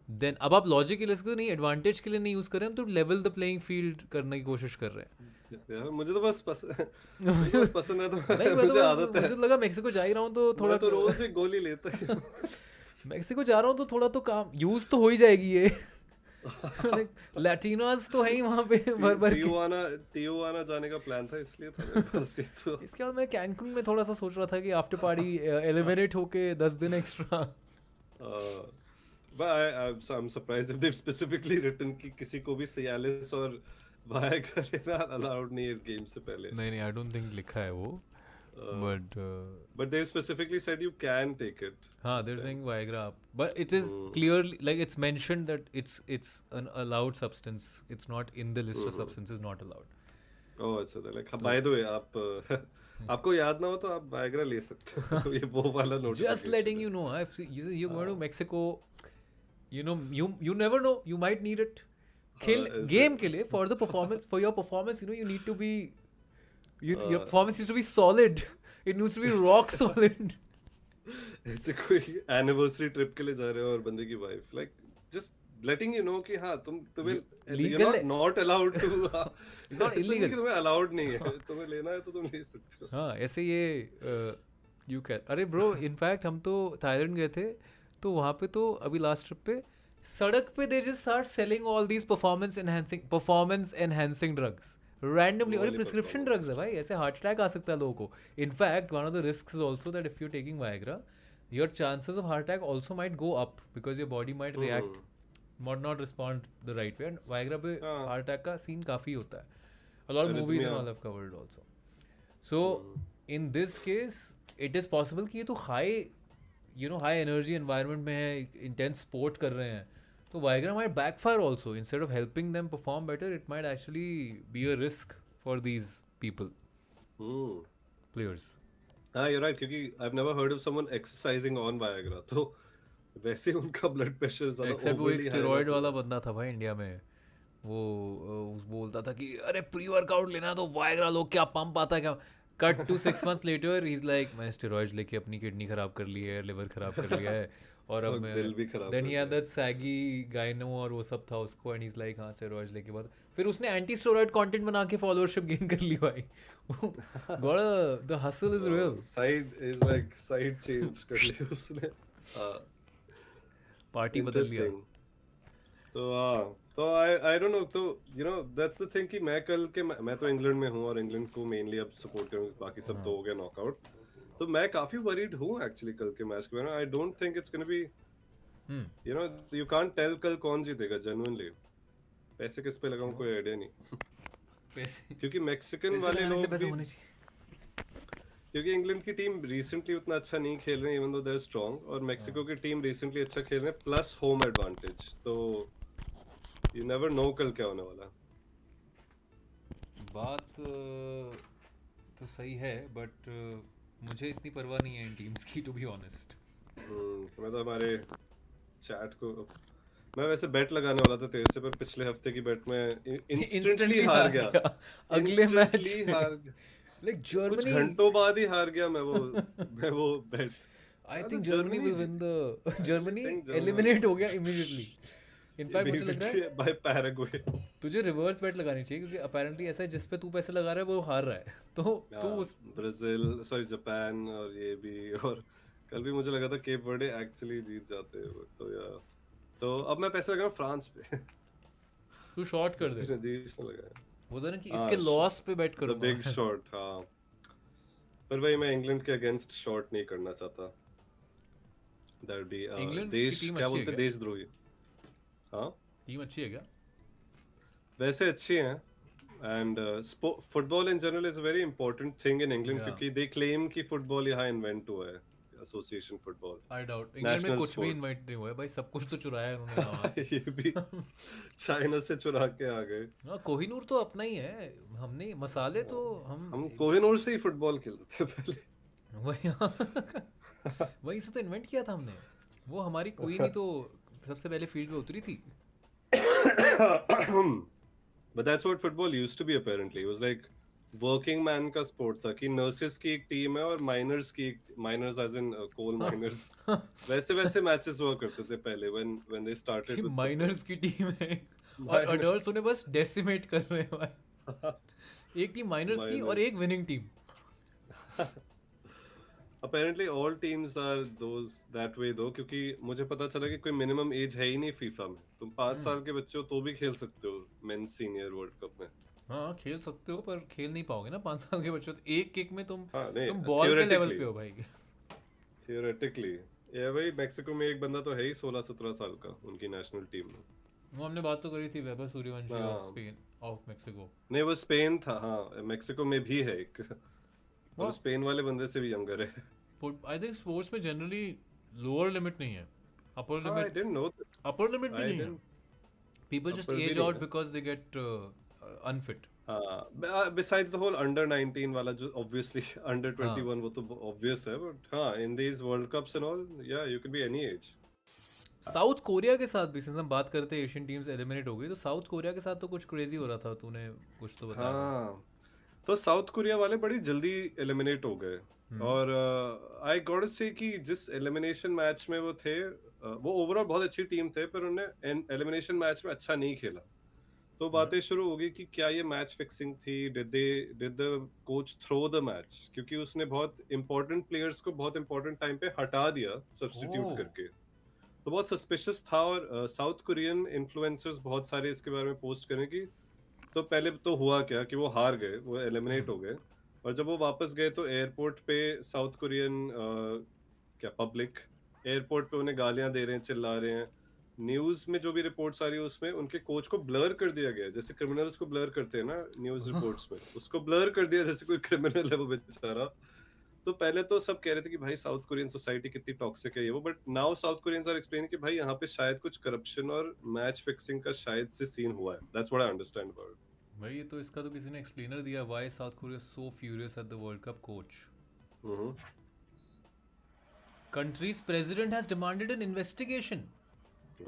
then अब आप logic के लिए इसको नहीं advantage के लिए नहीं यूज कर रहे हैं, हम तो लेवल द प्लेइंग फील्ड करने की कोशिश कर रहे हैं. यार मुझे तो बस मुझे बस पसंद है तो नहीं मैं तो मुझे बस- आदत है. मुझे तो लगा मेक्सिको जा ही रहा हूँ तो थोड़ा मैं तो रोज एक गोली लेता हूँ. मेक्सिको जा रहा हूँ तो थोड़ा तो काम यूज तो हो ही जाएगी ये. लैटिनोस तो है ही वहाँ पे भर भर के. टिजुआना जाने का प्लान था इसलिए था मेरे पास ये तो. इसके बाद मैं कैंकुन में थोड़ा सा सोच रहा था कि आफ्टर पार्टी एलिमिनेट होके 10 दिन extra. But I'm surprised if they've specifically written कि किसी को भी Cialis और Viagra लेना allowed नहीं है गेम से पहले. नहीं आई डोंट थिंक लिखा है वो but But they specifically said you can take it. हाँ this they're time. saying Viagra but it is clearly like it's mentioned that it's an allowed substance, it's not in the list of substances not allowed. Oh, अच्छा they're like by the way आप आपको याद ना हो तो आप Viagra ले सकते हो. तो ये वो वाला notification Just letting है. you know if you're going to Mexico, you know you never know, you might need it. खेल is गेम के लिए for the performance, for your performance, you know you need to be your performance needs to be solid, it needs to be rock solid. ऐसे कोई anniversary trip के लिए जा रहे हो और बंदे की wife like just letting you know कि हाँ तुम्हें Legal है. Not allowed to not illegal. कि तुम्हें अलाउड नहीं है, तुम्हें लेना है तो तुम ले सकते हो. हाँ ऐसे ये यू कैन अरे ब्रो इनफैक्ट हम तो थाईलैंड गए थे तो वहाँ पे तो अभी लास्ट ट्रिप पे सड़क पे they just start selling all these performance enhancing drugs randomly, और वाली प्रिस्क्रिप्शन performance. ड्रग्स है भाई, ऐसे हार्ट अटैक आ सकता है लोगों को. In fact one of the risk is also that if you taking Viagra your chances of heart attack also might go up because your body might react not respond the right way, and Viagra पे हाँ. heart attack का scene काफी होता है. A lot of movies and Arrhythmia. all have covered also. So in this case it is possible कि ये तो high energy environment में है, intense sport कर रहे हैं, तो Viagra might backfire also. Instead of helping them perform better, it might actually be a risk for these people, players. हाँ you're right क्योंकि I've never heard of someone exercising on Viagra तो वैसे उनका blood pressure ज्यादा accept वो एक overly high steroid रहता वाला है. बंदा था भाई इंडिया में, वो बोलता था कि अरे प्री वर्कआउट लेना है तो वायग्रा लो, क्या पंप आता है क्या. Cut to 6 months later he is like मैं स्टेरॉइड्स लेके अपनी किडनी खराब कर ली है, लिवर खराब कर लिया है और अब और मैं दिल भी खराब देन कर ही लिया. दैट सैगी गाइनो और वो सब था उसको, एंड इज लाइक हाँ स्टेरॉइड्स लेके बाद फिर उसने एंटी स्टेरॉइड कंटेंट बना के फॉलोअरशिप गेन कर ली भाई. God the hustle is real. Side is like side change कर ली उसने. पार्टी बदल दिया. तो हाँ तो आई डोंट नो तो you know that's the thing कि मैं कल के मैं तो इंग्लैंड में हूँ और इंग्लैंड को मेनली अब सपोर्ट करूँ, बाकी सब तो हो गया नॉकआउट. तो मैं काफी वरीड हूँ एक्चुअली कल के मैच के बारे में. I don't think it's gonna be you know you can't tell कल कौन जीतेगा जेन्युइनली. पैसे किस पे लगाऊं कोई आइडिया नहीं पैसे क्योंकि मैक्सिकन पैसे वाले लगाने के लिए लोग पैसे भी होने चाहिए. क्योंकि इंग्लैंड की टीम रिसेंटली उतना अच्छा नहीं खेल रहे even though they are strong, और मेक्सिको की टीम रिसेंटली अच्छा खेल रहे हैं प्लस होम एडवांटेज, तो यू नेवर नो कल क्या होने वाला है। बात तो सही है, बट मुझे इतनी परवाह नहीं है इन टीम्स की, टू बी ऑनेस्ट। मैं तो हमारे चैट को, मैं वैसे बेट लगाने वाला था तेरे से, पर पिछले हफ्ते की बेट में इंस्टेंटली इंस्टेंटली हार गया। अगले मैच इंस्टेंटली में, हार गया। लाइक कुछ जर्मनी। घंटों बाद ही हार गया मैं वो बेट। आई तो think Germany will win the, Germany eliminate हो गया इमीडिएटली। इनफैक्ट मुझे लग रहा है बाय पैराग्वे। तुझे रिवर्स बेट लगानी चाहिए, क्योंकि अपेरेंटली ऐसा है जिस पे तू पैसे लगा रहा है वो हार रहा है, तो तू उस ब्राजील, सॉरी जापान, और ये भी, और कल भी मुझे लगा था केप वर्डे एक्चुअली जीत जाते हैं, तो यार, तो अब मैं पैसे लगा रहा हूं फ्रांस पे। तू शॉर्ट कर दे। जिस पे नदीश ने लगाया। वो था ना कि हाँ, इसके लॉस पे बेट द करूंगा बिग शॉट, हाँ। पर भाई मैं इंग्लैंड के अगेंस्ट शॉट नहीं करना चाहता, दैट बी इंग्लैंड की देश, टीम क्या अच्छी है बोलते हैं, क्या? देशद्रोही। हाँ, टीम अच्छी है क्या? वैसे अच्छी हैं, and football in general is a very important thing in England, Yeah. क्योंकि दे क्लेम कि फुटबॉल यहाँ इन्वेंट हुआ है, association football, I doubt England में नेशनल कुछ भी स्पोर्ट। इन्वाइट नहीं हुआ है भाई, सब कुछ तो चुराया है उन्होंने वहां से। ये भी चाइना से चुरा के आ गए। हाँ, कोहिनूर तो अपना ही है, हमने मसाले तो हम कोहिनूर से ही फुटबॉल खेलते थे पहले। वही वहीं से तो इन्वेंट किया था हमने, वो हमारी क्वीन ही तो सबसे पहले फील्ड पे उतरी थी। But that's what football used to be apparently. It was like working man का sport था, कि nurses की एक टीम है और miners की, miners as in coal miners, वैसे वैसे मैचेस हुआ करते थे पहले when they started कि with माइनर्स की टीम है और Miners. अडल्ट्स उन्हें बस डेसिमेट कर रहे हैं भाई। एक टीम माइनर्स की और Miners. एक winning team. apparently all teams are those that way though, क्योंकि मुझे पता चला कि कोई मिनिमम एज है ही नहीं फीफा में, तुम 5 साल के बच्चे हो तो भी खेल सकते हो मेंस सीनियर वर्ल्ड कप में। हाँ खेल सकते हो, पर खेल नहीं पाओगे ना 5 साल के बच्चे, तो एक किक में तुम हाँ, नहीं, तुम बॉल के लेवल theoretically. पे हो भाई। थियोरेटिकली ये भाई, मेक्सिको में एक बंदा तो है ही 16-17 साल का उनकी नेशनल टीम में। वो हमने बात तो करी थी, वेबर सूर्यवंशी हाँ। Of Spain, of Mexico. नहीं, वो स्पेन था, हाँ, मेक्सिको में भी है एक, और वो स्पेन वाले बंदे से भी यंगर है। आई थिंक स्पोर्ट्स में जनरली लोअर लिमिट नहीं है, अपर हाँ, I limit, didn't know, upper limit भी आई नहीं है। डिडंट, पीपल जस्ट upper भी एज नहीं आउट है। Because they get unfit. हाँ, बिसाइड्स द होल अंडर 19 वाला जो ऑब्वियसली अंडर 21, वो तो ऑब्वियस है, बट हाँ, in these world cups and all, yeah you can be any age. South Korea के साथ भी, सिंस हम बात करते हैं एशियन टीम्स एलिमिनेट हो गई, तो साउथ कोरिया के साथ तो कुछ क्रेजी हो रहा था, तूने कुछ तो बताया। हाँ, तो साउथ कोरिया वाले बड़ी जल्दी एलिमिनेट हो गए, और आई गॉट से कि जिस एलिमिनेशन मैच में वो थे, वो ओवरऑल बहुत अच्छी टीम थे, पर उन्होंने एलिमिनेशन मैच में अच्छा नहीं खेला, तो बातें शुरू हो गई कि क्या ये मैच फिक्सिंग थी, did the coach throw the match, क्योंकि उसने बहुत इंपॉर्टेंट प्लेयर्स को बहुत इंपॉर्टेंट टाइम पे हटा दिया सब्स्टिट्यूट ओह। करके, तो बहुत सस्पिशियस था, और साउथ कोरियन इन्फ्लुएंसर्स बहुत सारे इसके बारे में पोस्ट करें कि, तो पहले तो हुआ क्या कि वो हार गए, वो एलिमिनेट हो गए, और जब वो वापस गए तो एयरपोर्ट पे साउथ कोरियन क्या पब्लिक एयरपोर्ट पे उन्हें गालियां दे रहे हैं, चिल्ला रहे हैं, न्यूज में जो भी रिपोर्ट्स आ रही है उसमें उनके कोच को ब्लर कर दिया गया है, जैसे क्रिमिनल्स को ब्लर करते हैं ना न्यूज रिपोर्ट्स में, उसको ब्लर कर दिया जैसे कोई क्रिमिनल है वो बेचारा। तो पहले तो सब कह रहे थे कि भाई साउथ कोरियन सोसाइटी कितनी टॉक्सिक है ये वो, but now South Koreans are explaining कि भाई यहाँ पे शायद कुछ करप्शन और मैच फिक्सिंग का शायद से सीन हुआ है, that's what I understand about. भाई ये तो इसका तो किसी ने एक्सप्लेनर दिया, why South Korea so furious at the world cup coach. Country's president has demanded an investigation,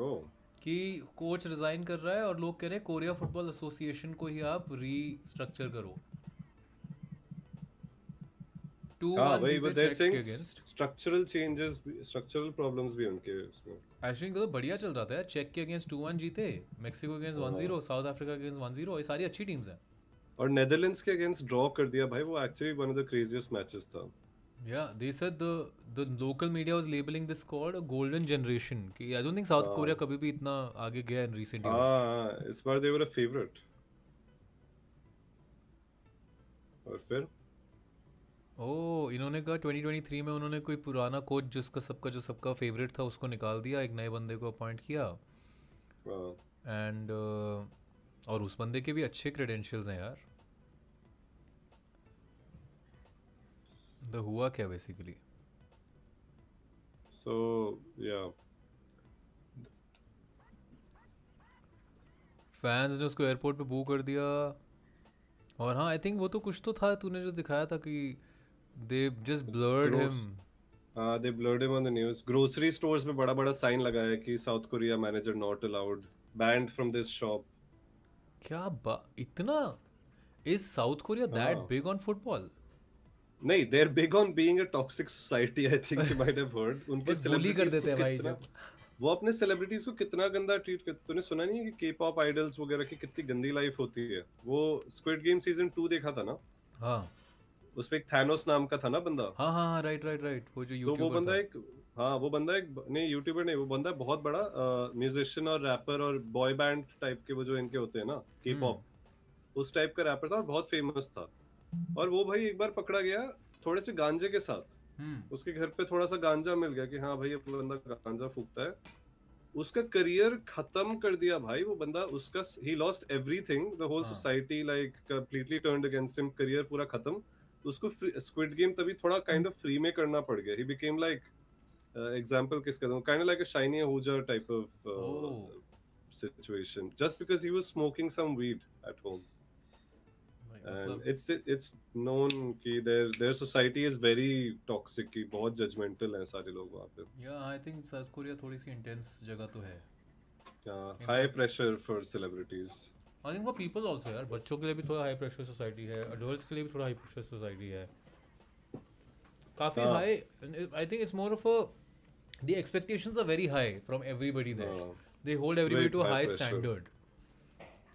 oh, कि कोच रिजाइन कर रहा है और लोग कह रहे हैं कोरिया फुटबॉल एसोसिएशन को ही आप रीस्ट्रक्चर करो। हाँ 2-1 भाई, जीते बट देयर चेक सेइंग के against. Structural changes, structural problems भी उनके उसमें। एक्चुअली तो बढ़िया चल रहा था यार, चेक के अगेंस्ट 2-1 जीते, Mexico against 1-0, south Africa against 1-0, ये सारी अच्छी टीम्स हैं। और नेदरलैंड्स के अगेंस्ट ड्रॉ कर दिया भाई, वो actually one of the craziest matches था। Yeah, they said the local media was labeling this squad a golden generation, कि I don't think South Korea कभी भी इतना आगे गया in recent years। हाँ, इस बार they were a favorite। और फिर ओह, इन्होंने कहा 2023 में उन्होंने कोई पुराना कोच जो सबका फेवरेट था उसको निकाल दिया, एक नए बंदे को अपॉइंट किया, एंड और उस बंदे के भी अच्छे क्रेडेंशियल्स हैं यार। तो हुआ क्या बेसिकली? So yeah, फैंस ने उसको एयरपोर्ट पे बू कर दिया। और हाँ, आई थिंक वो तो कुछ तो था तूने जो दिखाया था कि they just blurred him. gross. They blurred him on the news. Grocery stores में बड़ा बड़ा साइन लगा है कि south Korea manager not allowed, banned from this shop. क्या इतना? इज साउथ कोरिया दैट हाँ. Big on football? नहीं, they're big on being a toxic society. I think you might have heard. उनके बस bully कर celebrities देते को हैं भाई कितना, जब। वो अपने सेलिब्रिटीज को कितना गंदा ट्रीट करते. तूने सुना नहीं है कि के पॉप आइडल्स वगैरह की कितनी गंदी लाइफ होती है. वो स्क्विड गेम सीजन 2 देखा था ना, हाँ उसमें एक थैनोस नाम का था ना बंदा. हाँ हाँ हाँ, राइट राइट राइट, वो जो तो वो यूट्यूबर बंदा था। एक, हाँ वो बंदा एक, नहीं यूट्यूबर नहीं, वो बंदा बहुत बड़ा म्यूजिशियन और रैपर और बॉय बैंड टाइप के वो जो इनके होते हैं ना के पॉप, उस टाइप का रैपर था और बहुत फेमस था. और वो भाई एक बार पकड़ा गया थोड़े से गांजे के साथ. उसके घर पे थोड़ा सा गांजा मिल गया कि हाँ भाई ये बंदा गांजा फूकता है. उसका करियर खत्म कर दिया भाई वो बंदा. उसका ही लॉस्ट एवरीथिंग, द होल हाँ। Society like completely turned against him, career पूरा खत्म. उसको स्क्विड गेम तभी थोड़ा काइंड ऑफ फ्री में करना पड़ गया. ही बिकेम लाइक, एग्जांपल किसका दूं, kind of like a shiny Ahuja type of Oh. situation, just because he was smoking some weed at home. भाई, And मतलब it's known कि their society is very toxic, कि बहुत judgmental हैं सारे लोग वहाँ पे. या आई थिंक साउथ कोरिया थोड़ी सी इंटेंस जगह तो है। High pressure for celebrities. I think वो पीपल ऑल्सो यार, बच्चों के लिए भी थोड़ा हाई प्रेशर सोसाइटी है, अडल्ट्स के लिए भी थोड़ा हाई प्रेशर सोसाइटी है। काफ़ी हाँ. High. I think it's more of a, the expectations are very high from everybody there. हाँ. They hold everybody Very to high high pressure. Standard,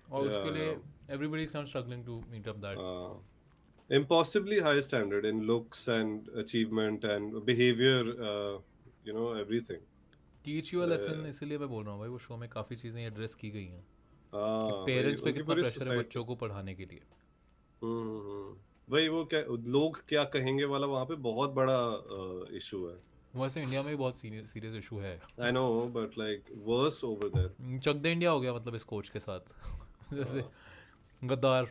और Yeah, उसके लिए yeah. Everybody is not struggling to meet up that. Impossibly high standard in looks and achievement and behavior, everything. Teach you a lesson, इसलिए मैं बोल रहा हूँ भाई, वो शो में काफ़ी चीज़ें एड्रेस की गई हैं कि हाँ, पेरेंट्स पे उनकी कितना पूरी प्रेशर है society. बच्चों को पढ़ाने के लिए। वही वो क्या लोग क्या कहेंगे वाला वहाँ पे बहुत बड़ा इशू है. वैसे इंडिया में भी बहुत सीरियस इशू है। I know, but like worse over there. Chak De India हो गया मतलब इस कोच के साथ जैसे गद्दार।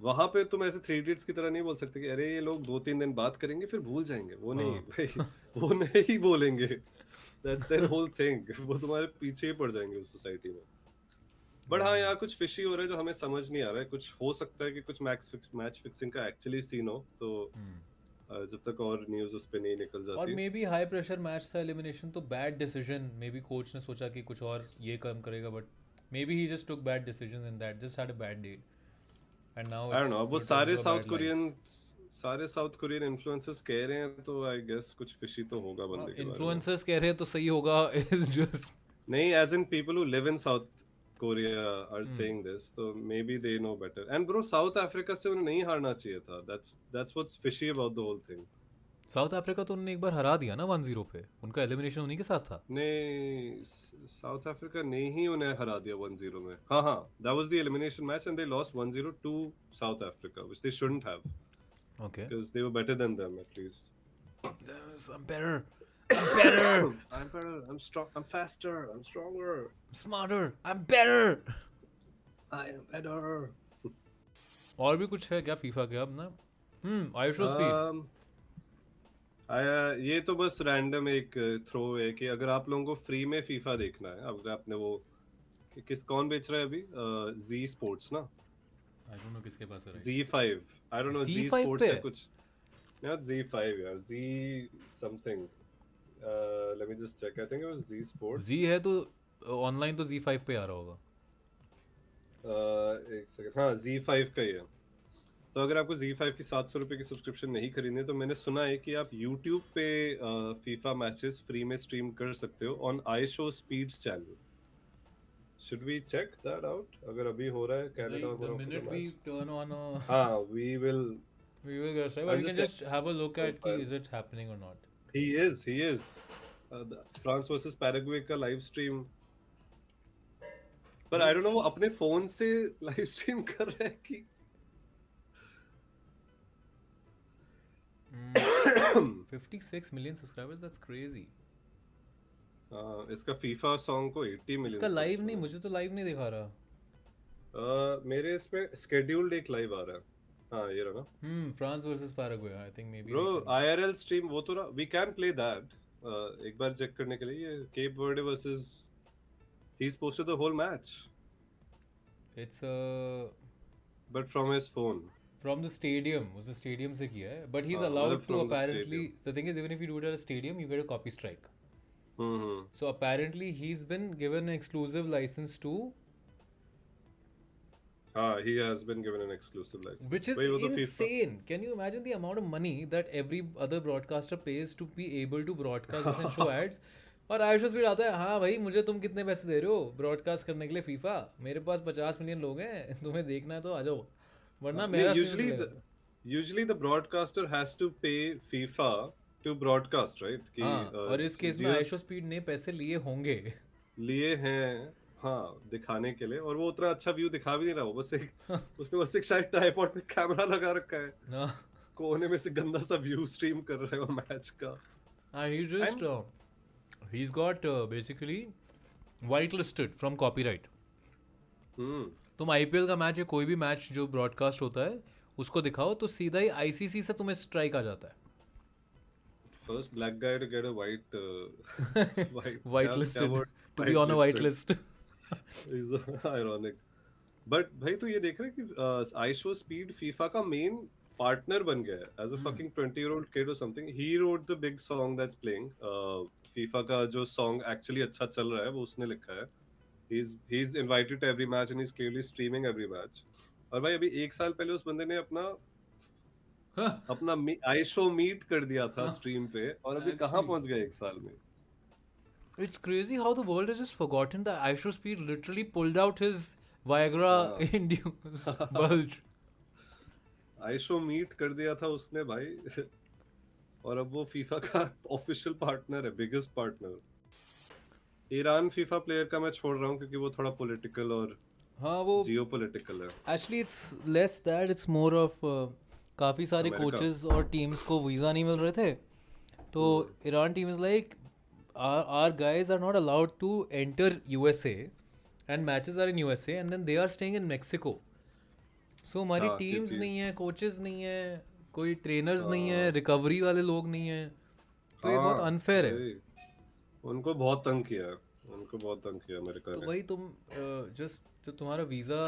वहां पे तुम ऐसे थ्री इडियट्स की तरह नहीं बोल सकते कि अरे ये लोग 2-3 दिन बात करेंगे फिर भूल जाएंगे. वो नहीं भाई, वो नहीं बोलेंगे. That's their whole thing. वो तुम्हारे पीछे ही पड़ जाएंगे उस सोसाइटी में. बट हाँ, यहाँ कुछ फिशी हो रहा है जो हमें समझ नहीं आ रहा है. कुछ हो सकता है कि कुछ मैच फिक्सिंग का एक्चुअली सीन हो, तो जब तक और न्यूज़ उस पे नहीं निकल और जाती. May be high pressure match था, एलिमिनेशन, तो bad decision, may be coach ने सोचा कि कुछ और ये काम करेगा, but may be he just took bad decisions in that, just had a bad day and now I don't no. वो सारे साउथ कोरियन इन्फ्लुएंसर्स कह रहे हैं, तो आई गेस कुछ फिशी तो होगा बंदे के बारे में. इन्फ्लुएंसर्स कह रहे हैं तो सही होगा। इज जस्ट नहीं, as in people who live in South Korea are saying this, so maybe they know better. And bro, South Africa से उन्हें नहीं हारना चाहिए था. That's what's fishy about the whole thing. South Africa तो उन्होंने एक बार हरा दिया ना 1-0 पे, उनका एलिमिनेशन उन्हीं के साथ था। नहीं, साउथ अफ्रीका ने ही उन्हें हरा दिया 1-0 में. हाँ, that was the elimination match and they lost 1-0 to South Africa, which they shouldn't have, okay, because they were better than them at least. I'm better, I'm better, I'm better, I'm strong, I'm faster, I'm stronger, I'm smarter, I'm better। I am better. और भी कुछ है क्या FIFA के अब ना? Ayush speed. ये तो बस रैंडम एक थ्रो है कि अगर आप लोगों को फ्री में फीफा देखना है, अगर आपने वो कौन बेच रहा है अभी, जी स्पोर्ट्स ना, आई डोंट नो किसके पास है। Z5, I don't know, Zee Z5 sports पे है कुछ, नॉट Z5 यार, Z something, let me just check, I think it was Zee sports. Zee है तो ऑनलाइन तो Z5 पे आ रहा होगा। एक सेकंड, हाँ Z5 का ही है. तो अगर आपको Z5 की 700 रुपए की सब्सक्रिप्शन नहीं खरीदनी है, तो मैंने सुना है कि आप YouTube पे फीफा मैचेस फ्री में स्ट्रीम कर सकते हो on iShow Speeds channel. Should we check that out? अगर अभी हो रहा है कनाडा और The मोरक्को minute का we match. turn on a, हाँ, we will. get started, but I'm we can just just have a look at fine. is it happening or not. He is. France versus Paraguay का live stream, पर आई don't no वो अपने phone से live stream कर रहा है कि 56 million subscribers, that's crazy। इसका फीफा सॉन्ग को 80 मिलियन. इसका लाइव नहीं, मुझे तो लाइव नहीं दिखा रहा। मेरे इसमें स्केड्यूल्ड एक लाइव आ रहा है. हाँ ये रहा ना France versus Paraguay I think may be bro IRL stream वो तो वी कैन प्ले दैट एक बार चेक करने के लिए ये Cape Verde versus he is posted the whole match it's but from his phone from the stadium उसने stadium से किया है बट ही इज मतलब allowed to from the apparently stadium. the thing is even if you do it at a stadium you get a copy strike hmm so apparently he's been given an exclusive license to हाँ he has been given an exclusive license which is भाई वो तो FIFA insane can you imagine the amount of money that every other broadcaster pays to be able to broadcast this and show ads और Ayush speed आता है हाँ भाई मुझे तुम कितने पैसे दे रहे हो ब्रॉडकास्ट करने के लिए फीफा मेरे पास 50 मिलियन लोग हैं तुम्हें देखना है तो आ जाओ वरना मेरा usually the broadcaster has to pay FIFA to broadcast right कि हाँ और इस केस में आयुष स्पीड ने पैसे लिए होंगे लिए हैं हाँ दिखाने के लिए और वो उतना अच्छा व्यू दिखा भी नहीं रहा वो बस एक उसने बस एक शायद ट्राइपॉड पे कैमरा लगा रखा है ना कोने में से गंदा सा व्यू स्ट्रीम कर रहा है वो मैच का he just he's got basically whitelisted from copyright तुम आईपीएल का मैच या कोई भी मैच जो ब्रॉडकास्ट होता है उसको दिखाओ तो सीधा ही आईसीसी से तुम्हें स्ट्राइक आ जाता है first black guy to get a whitelisted to be on a whitelist is ironic but भाई तू ये देख रहा है कि आईशो स्पीड फीफा का मेन पार्टनर बन गया है as a fucking 20-year-old kid or something he wrote the big song that's playing FIFA का जो सॉन्ग एक्चुअली अच्छा चल रहा है वो उसने लिखा है he's invited to every match and he's clearly streaming every match और भाई अभी एक साल पहले उस बंदे ने अपना आई शो मीट कर दिया था स्ट्रीम पे और अभी कहाँ पहुंच गया एक साल में It's crazy how the world has just forgotten that Aisho Speed literally pulled out his Viagra induced bulge. आई शो मीट कर दिया था उसने भाई और अब वो फीफा का ऑफिशियल पार्टनर है biggest partner Iran FIFA player का मैं छोड़ रहा हूँ क्योंकि वो थोड़ा पॉलिटिकल और हाँ वो जियोपॉलिटिकल है actually it's less that it's more of काफ़ी सारे कोचेस और टीम्स को वीज़ा नहीं मिल रहे थे तो Iran team is like our guys are not allowed to enter USA and matches are in USA and then they are staying in Mexico so हमारी teams नहीं है कोचेस नहीं है कोई ट्रेनर्स नहीं है रिकवरी वाले लोग नहीं है तो ये बहुत अनफेयर है उनको बहुत तंग किया अमेरिका तो ने भाई तुम जस्ट तो तुम्हारा वीज़ा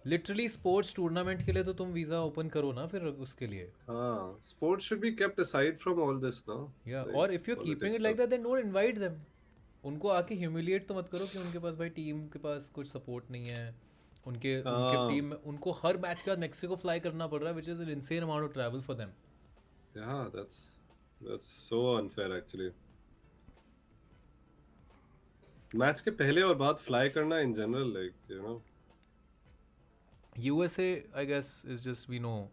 लिटरली स्पोर्ट्स टूर्नामेंट के लिए तो तुम वीज़ा ओपन करो ना फिर उसके लिए हाँ sports should be kept aside from all this ना या और if you are keeping it like that then don't invite them उनको आके ह्यूमिलिएट तो मत करो कि उनके पास भाई टीम के पास कुछ सपोर्ट नहीं है उनके टीम में उनको हर मैच के बाद मेक्सिको फ्लाई करना पड़ रहा है which is an insane amount of travel for them yeah that's so unfair actually match के पहले और बाद फ्लाई करना in general like you know USA I guess is just we know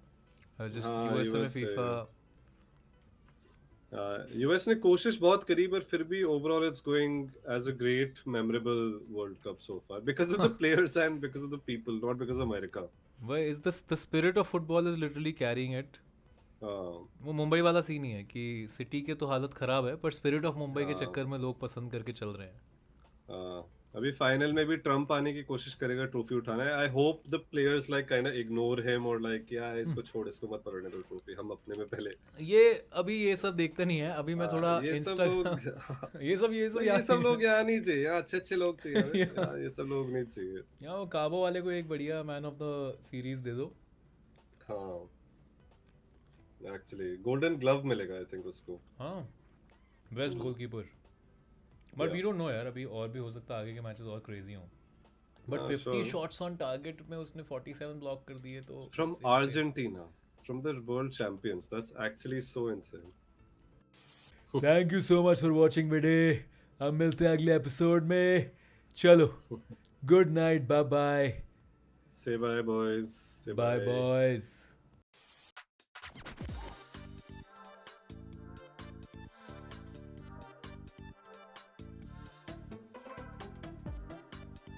just USA में FIFA यूएस ने कोशिश बहुत करी पर फिर भी overall it's going as a great memorable world cup so far because of the players and because of the people not because of America why is the spirit of football is literally carrying it वो मुंबई वाला scene ही है कि city के तो हालत खराब है पर स्पिरिट ऑफ मुंबई के चक्कर में लोग पसंद करके चल रहे हैं अभी फाइनल में भी ट्रम्प आने की कोशिश करेगा ट्रॉफी उठाना है I hope the players like kind of ignore him और लाइक क्या है इसको छोड़ इसको मत पकड़ने दो ट्रॉफी हम अपने में पहले ये अभी ये सब देखते नहीं है अभी मैं थोड़ा इंस्टाग्राम ये सब लोग यहाँ नहीं चाहिए अच्छे लोग चाहिए ये सब लोग नहीं चाहिए यहाँ वो काबो वाले को एक बढ़िया मैन ऑफ द सीरीज दे दो हाँ एक्चुअली गोल्डन ग्लव मिलेगा आई थिंक उसको हाँ best goalkeeper but we don't know यार अभी और भी हो सकता है आगे के मैचेस और क्रेजी हों बट 50 शॉट्स ऑन टारगेट में उसने 47 ब्लॉक कर दिए तो from Argentina from the world champions that's actually so insane thank you so much for watching video अब मिलते हैं अगले एपिसोड में चलो गुड नाइट बाय बाय से बाय बॉयज बाय बॉयज